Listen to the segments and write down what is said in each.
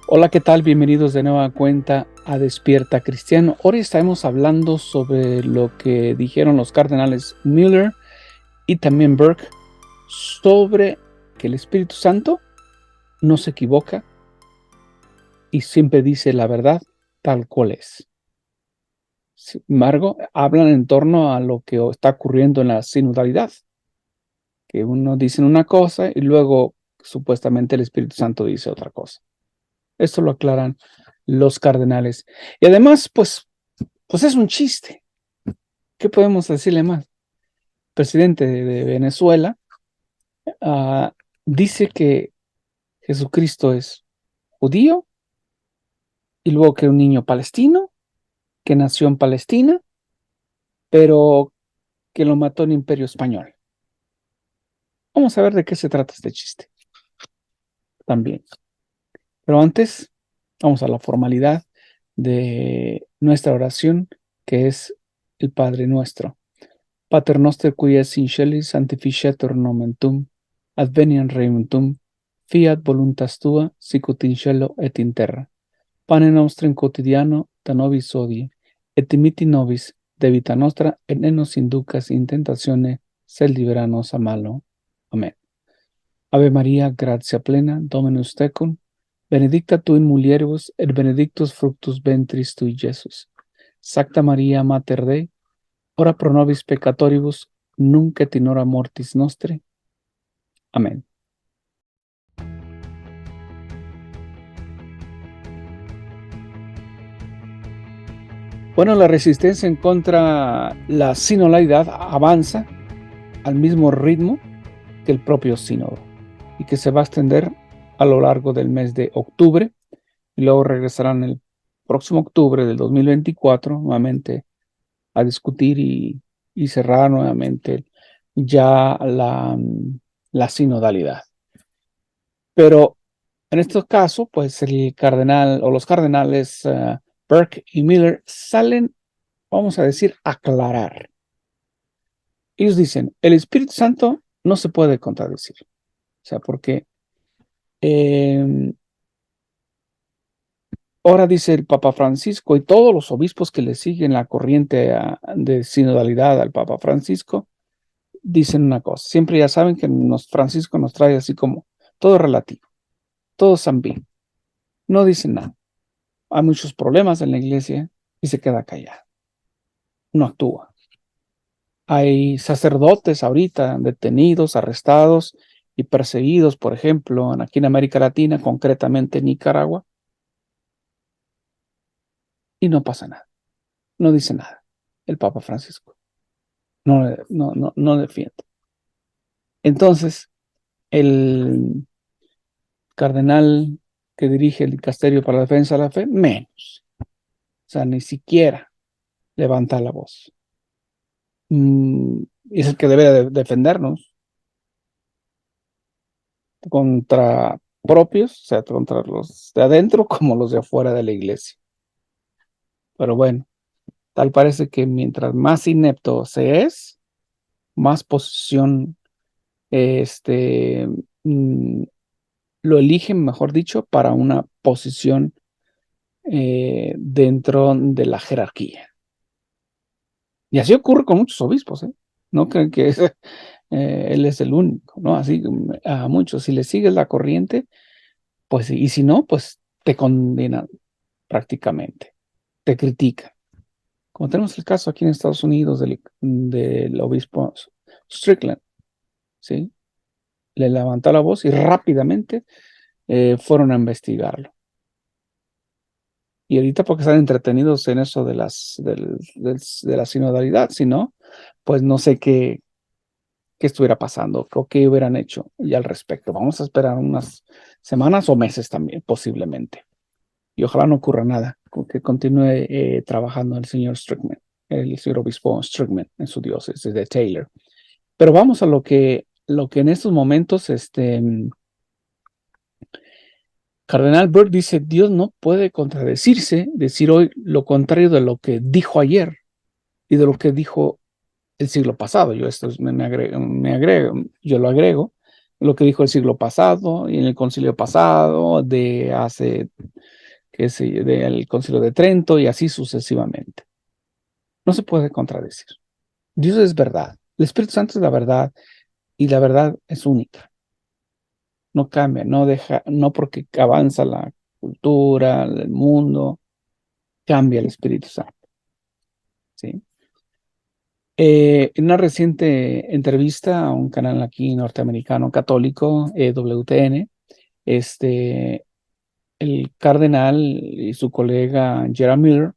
Hola, ¿qué tal? Bienvenidos de nueva cuenta a Despierta Cristiano. Hoy estaremos hablando sobre lo que dijeron los cardenales Miller y también Burke sobre que el Espíritu Santo no se equivoca y siempre dice la verdad tal cual es. Sin embargo, hablan en torno a lo que está ocurriendo en la sinodalidad, que uno dice una cosa y luego supuestamente el Espíritu Santo dice otra cosa. Esto lo aclaran los cardenales. Y además, pues es un chiste. ¿Qué podemos decirle más? Presidente de Venezuela dice que Jesucristo es judío y luego que un niño palestino que nació en Palestina, pero que lo mató el Imperio Español. Vamos a ver de qué se trata este chiste también. Pero antes, vamos a la formalidad de nuestra oración, que es el Padre Nuestro. Pater noster qui es in celis sanctificetur nomen tuum, adveniat regnum tuum, fiat voluntas tua, sicut in cielo et in terra. Pane nostrum quotidiano da nobis hodie, et dimitti nobis debita nostra, et ne nos inducas in tentatione, sed libera nos a malo. Amén. Ave María, gratia plena, Dominus tecum, benedicta tu in mulieribus, et benedictus fructus ventris tui, Iesus. Sacta Maria, Mater Dei, ora pro nobis peccatoribus, nunc et in hora mortis nostre. Amén. Bueno, la resistencia en contra la sinodalidad avanza al mismo ritmo que el propio sínodo y que se va a extender a lo largo del mes de octubre y luego regresarán el próximo octubre del 2024 nuevamente a discutir y cerrar nuevamente ya la sinodalidad. Pero en este caso, pues el cardenal o los cardenales Burke y Miller salen, vamos a decir, a aclarar. Ellos dicen, el Espíritu Santo no se puede contradecir. O sea, porque ahora dice el Papa Francisco y todos los obispos que le siguen la corriente de sinodalidad al Papa Francisco, dicen una cosa. Siempre ya saben que Francisco nos trae así como todo relativo, todo ambiguo. No dicen nada. Hay muchos problemas en la iglesia y se queda callado. No actúa. Hay sacerdotes ahorita detenidos, arrestados y perseguidos, por ejemplo, aquí en América Latina, concretamente en Nicaragua, y no pasa nada. No dice nada el Papa Francisco. No defiende. Entonces, el cardenal que dirige el dicasterio para la defensa de la fe, menos. O sea, ni siquiera levanta la voz. Es el que debe defendernos contra propios, o sea, contra los de adentro como los de afuera de la iglesia. Pero bueno, tal parece que mientras más inepto se es, más posición lo eligen, mejor dicho, para una posición dentro de la jerarquía. Y así ocurre con muchos obispos, ¿eh? No creen que él es el único, ¿no? Así a muchos, si le sigues la corriente, pues, y si no, pues te condenan prácticamente, te critican. Como tenemos el caso aquí en Estados Unidos del obispo Strickland, ¿sí? Le levantó la voz y rápidamente fueron a investigarlo. Y ahorita porque están entretenidos en eso de la sinodalidad, si no, pues no sé qué estuviera pasando o qué hubieran hecho ya al respecto. Vamos a esperar unas semanas o meses también, posiblemente. Y ojalá no ocurra nada, que continúe trabajando el señor Strickland, el señor obispo Strickland en su diócesis de Taylor. Pero vamos a lo que en estos momentos Cardenal Burke dice, Dios no puede contradecirse, decir hoy lo contrario de lo que dijo ayer y de lo que dijo el siglo pasado. Yo esto yo lo agrego, lo que dijo el siglo pasado y en el concilio pasado, del concilio de Trento y así sucesivamente. No se puede contradecir. Dios es verdad. El Espíritu Santo es la verdad y la verdad es única. No cambia, no porque avanza la cultura, el mundo, cambia el Espíritu Santo. ¿Sí? En una reciente entrevista a un canal aquí norteamericano católico, WTN, el cardenal y su colega Gerard Miller,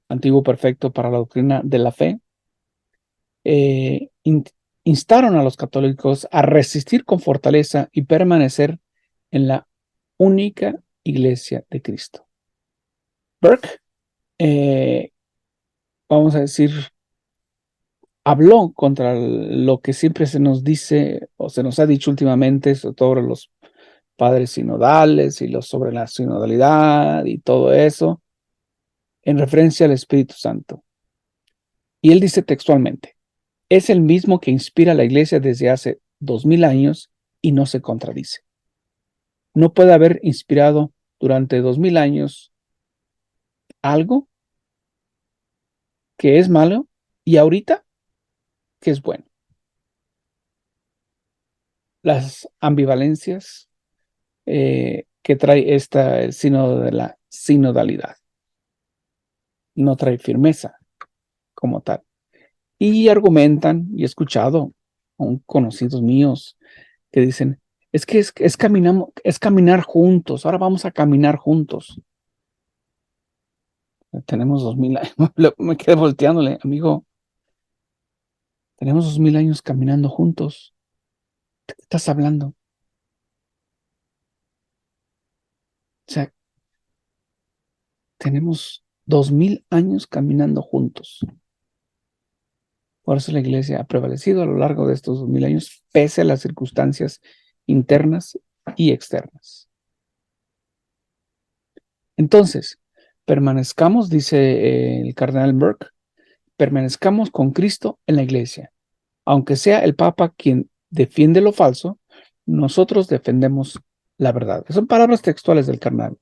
antiguo prefecto para la doctrina de la fe, eh, in- instaron a los católicos a resistir con fortaleza y permanecer en la única iglesia de Cristo. Burke, eh, vamos a decir, habló contra lo que siempre se nos dice o se nos ha dicho últimamente sobre los padres sinodales y sobre la sinodalidad y todo eso, en referencia al Espíritu Santo. Y él dice textualmente, es el mismo que inspira a la iglesia desde hace 2000 años y no se contradice. No puede haber inspirado durante 2000 años algo que es malo y ahorita que es bueno. Las ambivalencias que trae el sínodo de la sinodalidad no trae firmeza como tal. Y argumentan, y he escuchado a conocidos míos que dicen, es caminar juntos, ahora vamos a caminar juntos. Tenemos 2000 años, me quedé volteándole, amigo, tenemos 2000 años caminando juntos. ¿De qué estás hablando? O sea, tenemos 2000 años caminando juntos. Por eso la iglesia ha prevalecido a lo largo de estos 2000 años, pese a las circunstancias internas y externas. Entonces, permanezcamos, dice el cardenal Burke, permanezcamos con Cristo en la iglesia. Aunque sea el Papa quien defiende lo falso, nosotros defendemos la verdad. Son palabras textuales del cardenal.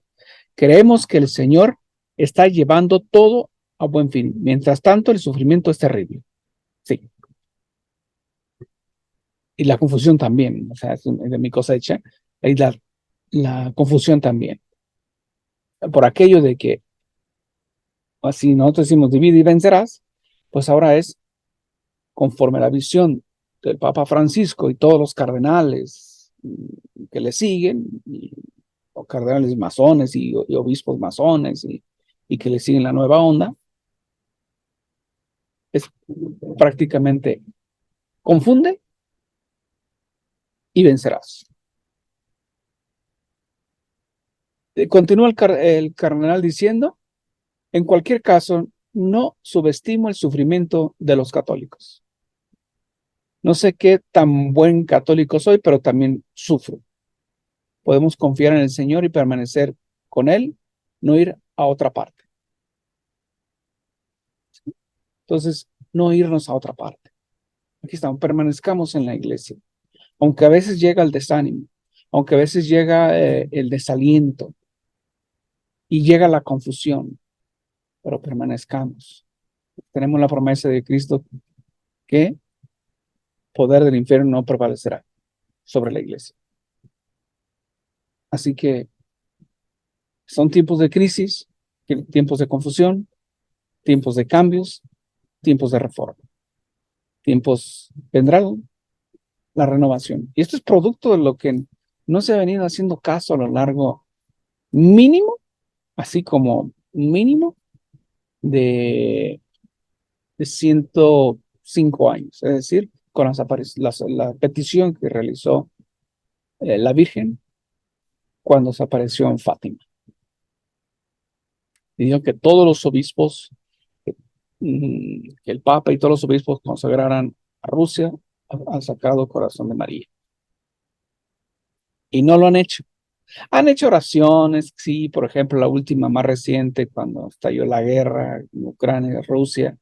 Creemos que el Señor está llevando todo a buen fin. Mientras tanto, el sufrimiento es terrible. Sí. Y la confusión también. O sea, es de mi cosecha. Y la confusión también. Por aquello de que, así nosotros decimos, divide y vencerás, pues ahora es conforme a la visión del Papa Francisco y todos los cardenales que le siguen, o cardenales masones y obispos masones y que le siguen la nueva onda, es prácticamente confunde y vencerás. Continúa el cardenal diciendo, en cualquier caso, no subestimo el sufrimiento de los católicos. No sé qué tan buen católico soy, pero también sufro. Podemos confiar en el Señor y permanecer con Él, no ir a otra parte. Entonces, no irnos a otra parte. Aquí estamos, permanezcamos en la iglesia. Aunque a veces llega el desánimo, aunque a veces llega el desaliento y llega la confusión, pero permanezcamos. Tenemos la promesa de Cristo que poder del infierno no prevalecerá sobre la iglesia. Así que son tiempos de crisis, tiempos de confusión, tiempos de cambios, tiempos de reforma. Tiempos vendrán la renovación. Y esto es producto de lo que no se ha venido haciendo caso a lo largo mínimo, así como mínimo de 105 años. Es decir, con la petición que realizó la Virgen cuando se apareció en Fátima. Pidió que todos los obispos, que el Papa y todos los obispos consagraran a Rusia al Sagrado Corazón de María. Y no lo han hecho. Han hecho oraciones, sí, por ejemplo, la última más reciente, cuando estalló la guerra en Ucrania y Rusia,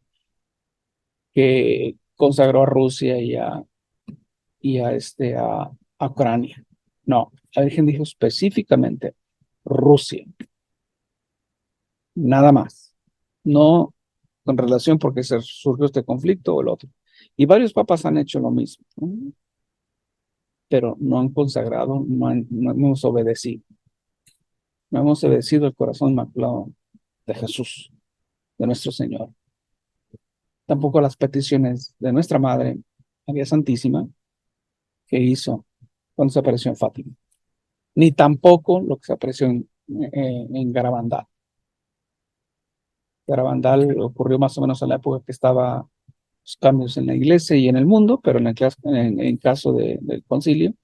que consagró a Rusia y a a Ucrania. No, la Virgen dijo específicamente Rusia, nada más. No con relación porque se surgió este conflicto o el otro. Y varios papas han hecho lo mismo, ¿no? Pero no han consagrado, no hemos obedecido. No hemos obedecido el corazón inmaculado de Jesús, de nuestro Señor. Tampoco las peticiones de nuestra Madre, María Santísima, que hizo cuando se apareció en Fátima. Ni tampoco lo que se apareció en Garabandal. Garabandal ocurrió más o menos en la época que estaba los cambios en la iglesia y en el mundo, pero en caso del concilio,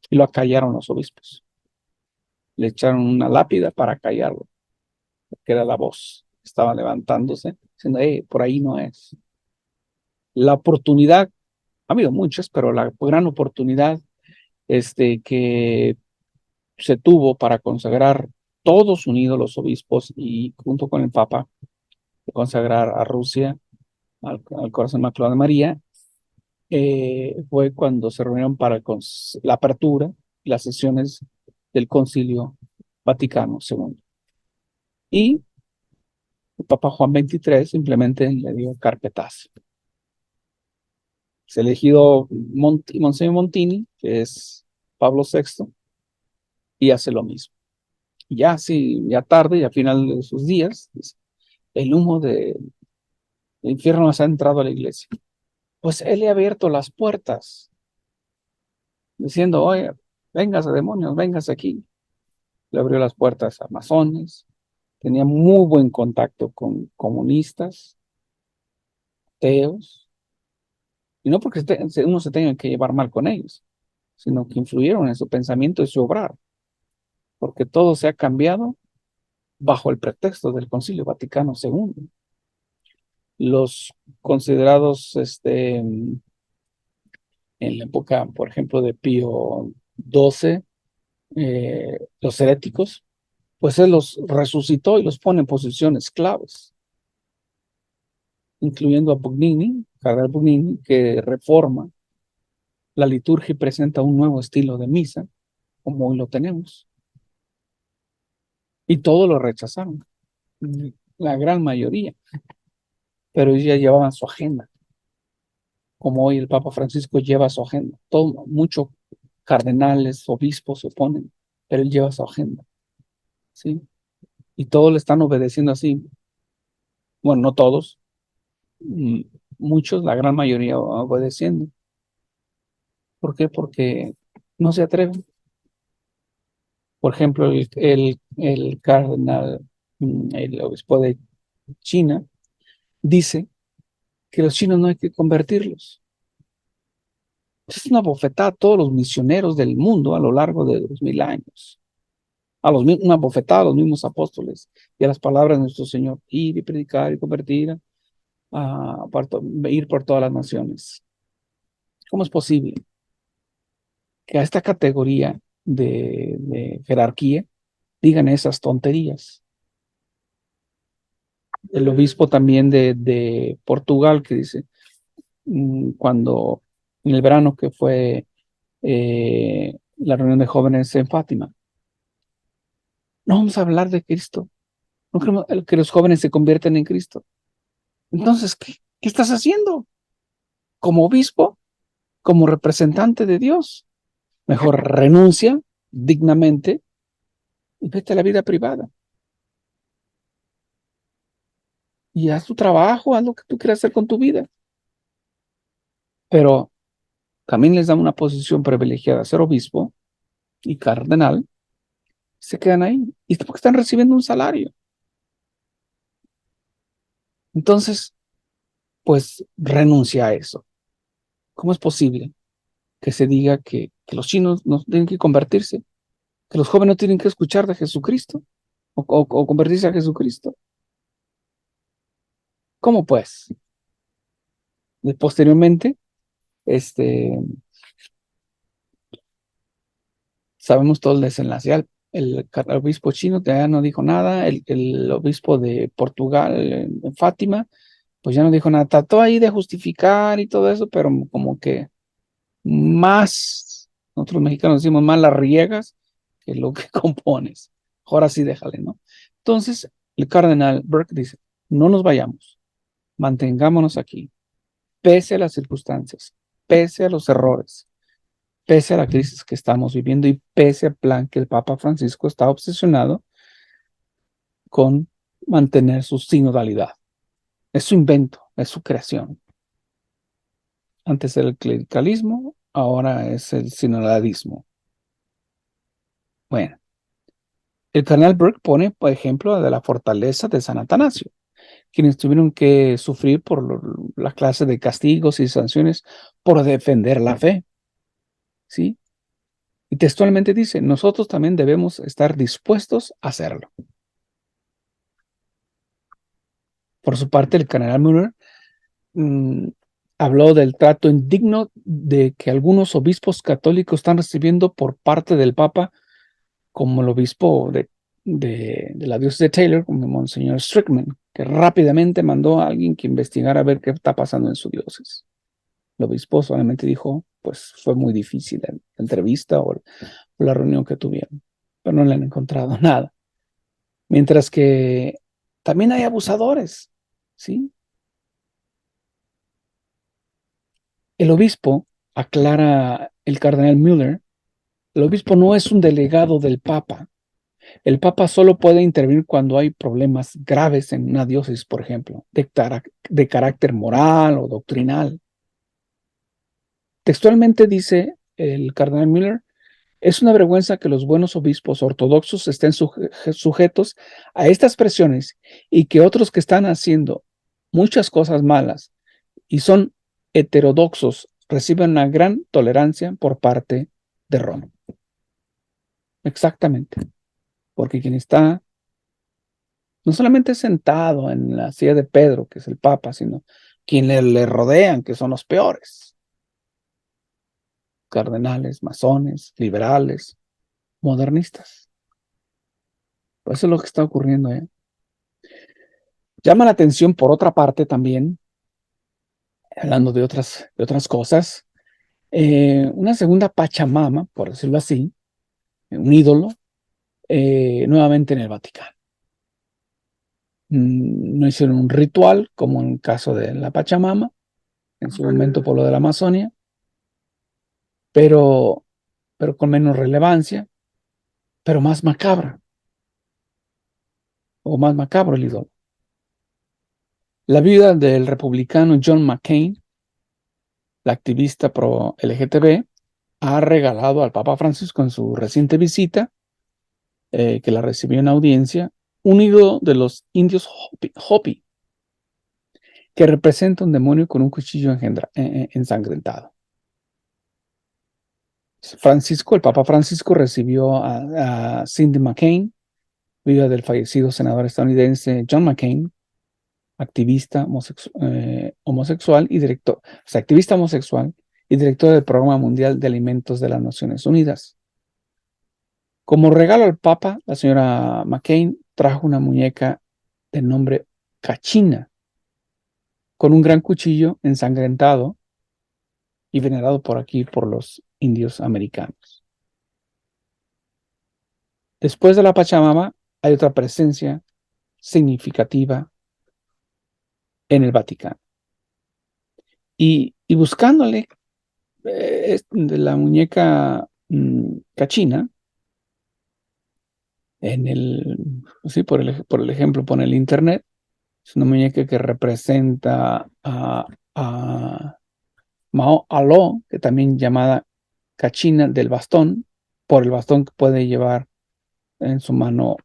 y lo acallaron los obispos. Le echaron una lápida para callarlo, que era la voz que estaba levantándose, diciendo, por ahí no es. La oportunidad, ha habido muchas, pero la gran oportunidad que se tuvo para consagrar todos unidos los obispos y junto con el Papa, consagrar a Rusia al Corazón Inmaculado de María, fue cuando se reunieron para la apertura y las sesiones del Concilio Vaticano II. Y el Papa Juan XXIII simplemente le dio carpetazo. Se elegido Monseñor Montini, que es Pablo VI, y hace lo mismo. Y ya, sí, ya tarde, ya a final de sus días, el humo del infierno nos ha entrado a la iglesia. Pues él le ha abierto las puertas, diciendo, oye, véngase demonios, véngase aquí. Le abrió las puertas a masones, tenía muy buen contacto con comunistas, ateos, y no porque uno se tenga que llevar mal con ellos, sino que influyeron en su pensamiento y su obrar, porque todo se ha cambiado bajo el pretexto del Concilio Vaticano II. Los considerados en la época, por ejemplo, de Pío XII, los heréticos, pues él los resucitó y los pone en posiciones claves, incluyendo a Bugnini, Cardenal Bugnini, que reforma la liturgia y presenta un nuevo estilo de misa, como hoy lo tenemos. Y todos lo rechazaron, la gran mayoría, pero ellos ya llevaban su agenda, como hoy el Papa Francisco lleva su agenda. Muchos cardenales, obispos se oponen, pero él lleva su agenda, ¿sí? Y todos le están obedeciendo así. Bueno, no todos, muchos, la gran mayoría obedeciendo. ¿Por qué? Porque no se atreven. Por ejemplo, el cardenal, el obispo de China, dice que los chinos no hay que convertirlos. Es una bofetada a todos los misioneros del mundo a lo largo de 2000 años. Una bofetada a los mismos apóstoles y a las palabras de nuestro Señor, ir y predicar y convertir, ir por todas las naciones. ¿Cómo es posible que a esta categoría de jerarquía digan esas tonterías? El obispo también de Portugal, que dice, cuando en el verano que fue la reunión de jóvenes en Fátima, no vamos a hablar de Cristo, no queremos que los jóvenes se conviertan en Cristo. Entonces, ¿qué estás haciendo? Como obispo, como representante de Dios, mejor renuncia dignamente y vete a la vida privada. Y haz tu trabajo, haz lo que tú quieras hacer con tu vida. Pero también les dan una posición privilegiada, ser obispo y cardenal, se quedan ahí. Y porque están recibiendo un salario. Entonces, pues renuncia a eso. ¿Cómo es posible que se diga que los chinos no tienen que convertirse? Que los jóvenes no tienen que escuchar de Jesucristo o convertirse a Jesucristo. ¿Cómo pues? Y posteriormente, sabemos todo el desenlace. El obispo chino ya no dijo nada, el obispo de Portugal, en Fátima, pues ya no dijo nada. Trató ahí de justificar y todo eso, pero como que más Nosotros los mexicanos decimos más las riegas que lo que compones. Ahora sí déjale, ¿no? Entonces, el cardenal Burke dice, no nos vayamos, mantengámonos aquí, pese a las circunstancias, pese a los errores, pese a la crisis que estamos viviendo y pese al plan que el Papa Francisco está obsesionado con mantener su sinodalidad. Es su invento, es su creación. Antes era el clericalismo, ahora es el sinodalismo. Bueno, el cardenal Burke pone, por ejemplo, de la fortaleza de San Atanasio, quienes tuvieron que sufrir por la clase de castigos y sanciones por defender la fe, ¿sí? Y textualmente dice, nosotros también debemos estar dispuestos a hacerlo. Por su parte, el cardenal Müller habló del trato indigno de que algunos obispos católicos están recibiendo por parte del Papa, como el obispo de la diócesis de Taylor, como Monseñor Strickman, que rápidamente mandó a alguien que investigara a ver qué está pasando en su diócesis. El obispo solamente dijo, pues fue muy difícil la entrevista o la reunión que tuvieron, pero no le han encontrado nada. Mientras que también hay abusadores, ¿sí? El obispo, aclara el cardenal Müller, el obispo no es un delegado del Papa. El Papa solo puede intervenir cuando hay problemas graves en una diócesis, por ejemplo, de carácter moral o doctrinal. Textualmente dice el cardenal Müller, es una vergüenza que los buenos obispos ortodoxos estén sujetos a estas presiones y que otros que están haciendo muchas cosas malas y son heterodoxos reciban una gran tolerancia por parte de Roma. Exactamente, porque quien está no solamente sentado en la silla de Pedro, que es el Papa, sino quienes le rodean, que son los peores. Cardenales, masones, liberales, modernistas. Pues eso es lo que está ocurriendo. Llama la atención, por otra parte, también, hablando de otras cosas, una segunda Pachamama, por decirlo así, un ídolo, nuevamente en el Vaticano. No hicieron un ritual, como en el caso de la Pachamama, en su momento por lo de la Amazonia, pero con menos relevancia, pero más macabra, o más macabro el ídolo. La viuda del republicano John McCain, la activista pro LGTB, ha regalado al Papa Francisco en su reciente visita, que la recibió en audiencia, un ídolo de los indios Hopi, que representa un demonio con un cuchillo ensangrentado. El Papa Francisco recibió a Cindy McCain, viuda del fallecido senador estadounidense John McCain, activista homosexual y director, o sea, activista homosexual y director del Programa Mundial de Alimentos de las Naciones Unidas. Como regalo al Papa, la señora McCain trajo una muñeca de nombre Cachina, con un gran cuchillo ensangrentado y venerado por aquí por los indios americanos. Después de la Pachamama, hay otra presencia significativa en el Vaticano. Y buscándole de la muñeca Cachina, sí, por el ejemplo, pone el internet, es una muñeca que representa a Mao Aló, que también llamada Cachina del bastón, por el bastón que puede llevar en su mano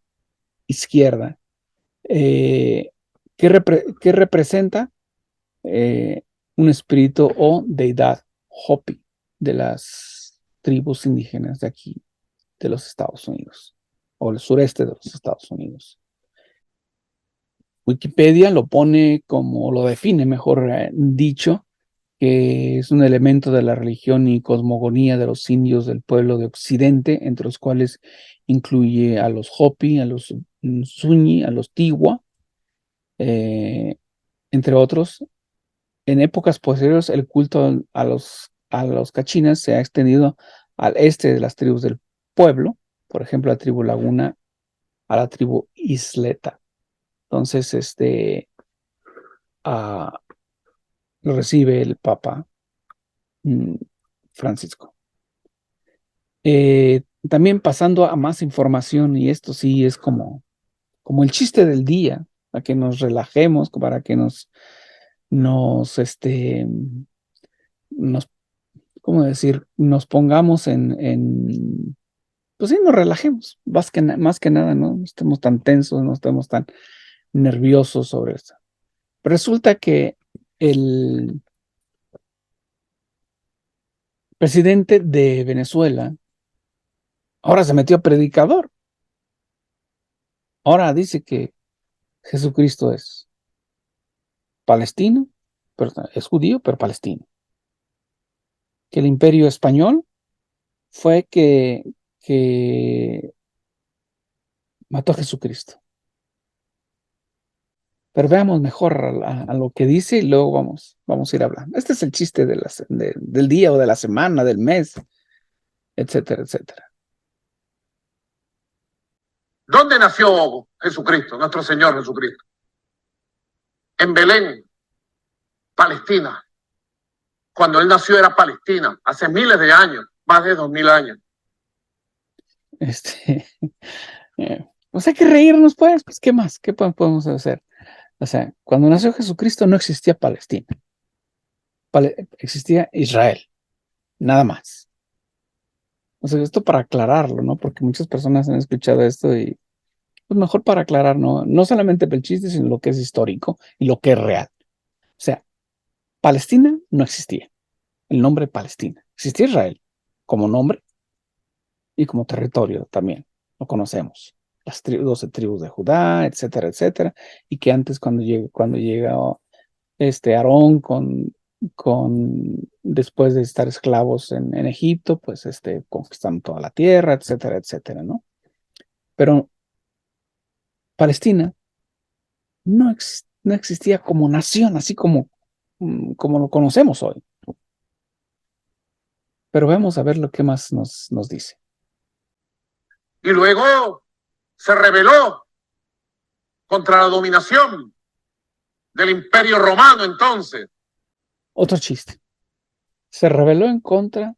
izquierda. ¿Qué representa? Un espíritu o deidad Hopi de las tribus indígenas de aquí, de los Estados Unidos, o el sureste de los Estados Unidos. Wikipedia lo pone como, lo define, mejor dicho, que es un elemento de la religión y cosmogonía de los indios del pueblo de Occidente, entre los cuales incluye a los Hopi, a los Zuni, a los Tiwa, entre otros. En épocas posteriores, el culto a los cachinas se ha extendido al este de las tribus del pueblo, por ejemplo, la tribu Laguna a la tribu Isleta. Entonces, lo recibe el Papa Francisco. También pasando a más información, y esto sí es como el chiste del día, para que nos relajemos, para que nos, ¿cómo decir? Nos pongamos pues sí, nos relajemos, más que nada, ¿no? No estemos tan tensos, no estemos tan nerviosos sobre esto. Resulta que el presidente de Venezuela ahora se metió a predicador. Ahora dice que Jesucristo es palestino, pero es judío, pero palestino. Que el imperio español fue que mató a Jesucristo. Pero veamos mejor a lo que dice y luego vamos a ir hablando. Este es el chiste del día o de la semana, del mes, etcétera, etcétera. ¿Dónde nació Jesucristo, nuestro Señor Jesucristo? En Belén, Palestina. Cuando Él nació era Palestina, hace miles de años, más de 2000 años. Pues hay que reírnos, pues ¿qué más? ¿Qué podemos hacer? O sea, cuando nació Jesucristo no existía Palestina. Existía Israel, nada más. O sea, esto para aclararlo, ¿no? Porque muchas personas han escuchado esto y pues mejor para aclarar, no solamente el chiste, sino lo que es histórico y lo que es real. O sea, Palestina no existía, el nombre Palestina. Existía Israel como nombre y como territorio también, lo conocemos. Las 12 tribus de Judá, etcétera, etcétera. Y que antes cuando llega Aarón después de estar esclavos en Egipto, pues conquistando toda la tierra, etcétera, etcétera, ¿no? Pero Palestina no existía como nación, así como lo conocemos hoy. Pero vamos a ver lo que más nos dice. Y luego se rebeló contra la dominación del Imperio Romano entonces. Otro chiste. Se rebeló en contra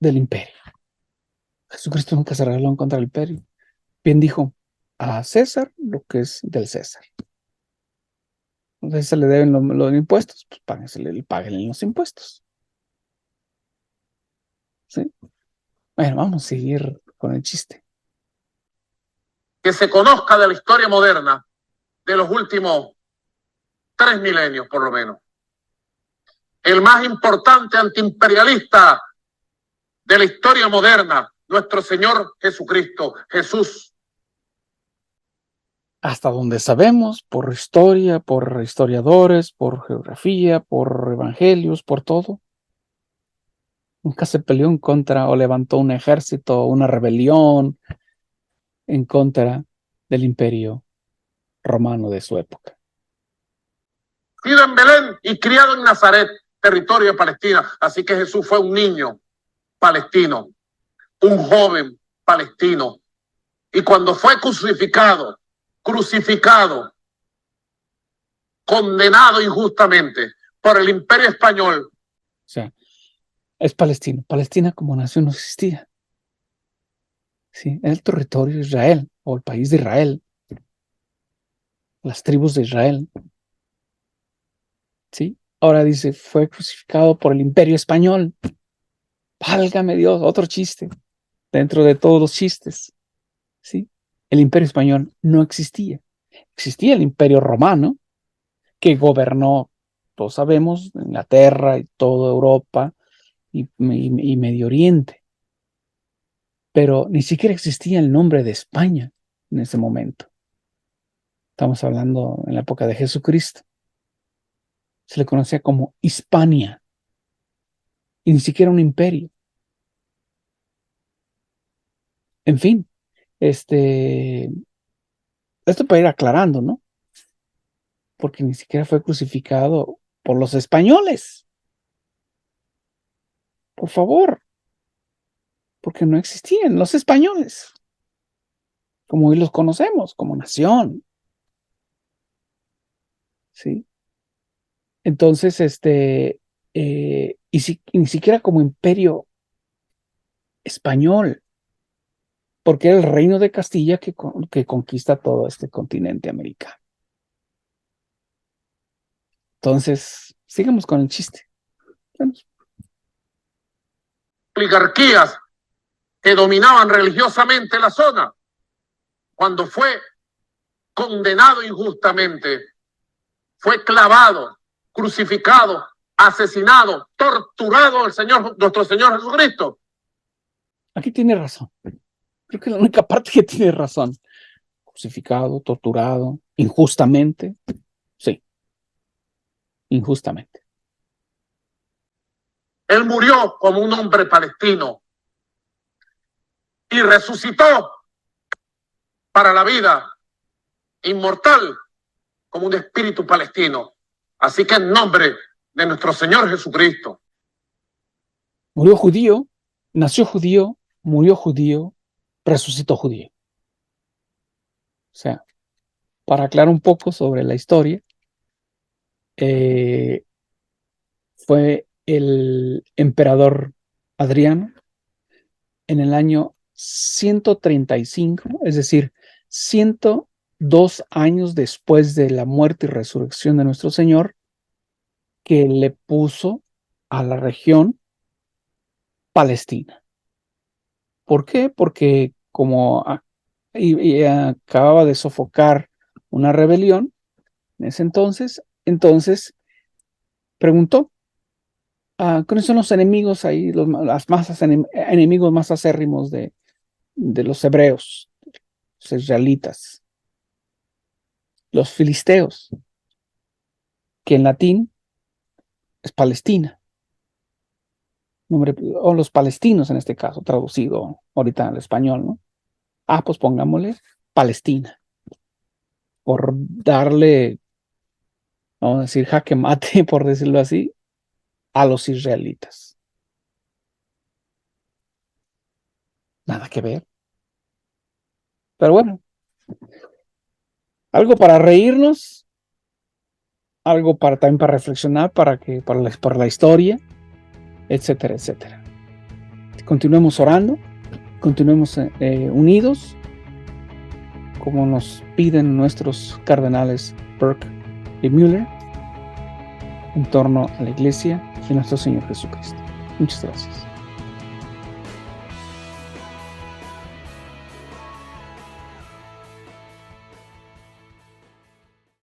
del imperio. Jesucristo nunca se rebeló en contra del imperio. Bien dijo, a César lo que es del César. Entonces se le deben los impuestos, pues páguenle los impuestos. ¿Sí? Bueno, vamos a seguir con el chiste. Que se conozca de la historia moderna de los últimos 3 milenios, por lo menos. El más importante antiimperialista de la historia moderna, nuestro Señor Jesucristo, Jesús. Hasta donde sabemos, por historia, por historiadores, por geografía, por evangelios, por todo. Nunca se peleó en contra o levantó un ejército, una rebelión en contra del imperio romano de su época. Nacido en Belén y criado en Nazaret, territorio de Palestina. Así que Jesús fue un niño palestino, un joven palestino. Y cuando fue crucificado, condenado injustamente por el Imperio Español. O sea, es palestino. Palestina como nación no existía. ¿Sí? El territorio de Israel o el país de Israel. Las tribus de Israel. ¿Sí? Ahora dice, fue crucificado por el Imperio Español. Válgame Dios, otro chiste. Dentro de todos los chistes. ¿Sí? El Imperio Español no existía. Existía el Imperio Romano, que gobernó, todos sabemos, Inglaterra y toda Europa y Medio Oriente. Pero ni siquiera existía el nombre de España en ese momento. Estamos hablando en la época de Jesucristo. Se le conocía como Hispania y ni siquiera un imperio. En fin, esto para ir aclarando, ¿no? Porque ni siquiera fue crucificado por los españoles. Por favor. porque no existían los españoles, como hoy los conocemos, como nación. ¿Sí? Entonces, ni siquiera como imperio español, porque era el reino de Castilla que conquista todo este continente americano. Entonces, sigamos con el chiste. Vamos. Oligarquías que dominaban religiosamente la zona, cuando fue condenado injustamente, fue clavado, crucificado, asesinado, torturado el Señor, nuestro Señor Jesucristo. Aquí tiene razón. Creo que es la única parte que tiene razón. Crucificado, torturado, injustamente. Sí, injustamente. Él murió como un hombre palestino y resucitó para la vida inmortal como un espíritu palestino. Así que en nombre de nuestro Señor Jesucristo. Murió judío, nació judío, murió judío, resucitó judío. O sea, para aclarar un poco sobre la historia, fue el emperador Adriano en el año 135, es decir, 102 años después de la muerte y resurrección de nuestro Señor, que le puso a la región Palestina. ¿Por qué? Porque como acababa de sofocar una rebelión en ese entonces preguntó, ¿cuáles son los enemigos ahí, las masas enemigos más acérrimos de los hebreos, los israelitas? Los filisteos, que en latín es Palestina, o los palestinos en este caso, traducido ahorita al español, ¿no? Pues pongámosle Palestina, por darle, vamos a decir, jaque mate, por decirlo así, a los israelitas. Nada que ver. Pero bueno, algo para reírnos, algo también para reflexionar, para la historia, etcétera, etcétera. Continuemos orando, continuemos unidos, como nos piden nuestros cardenales Burke y Müller, en torno a la Iglesia y nuestro Señor Jesucristo. Muchas gracias.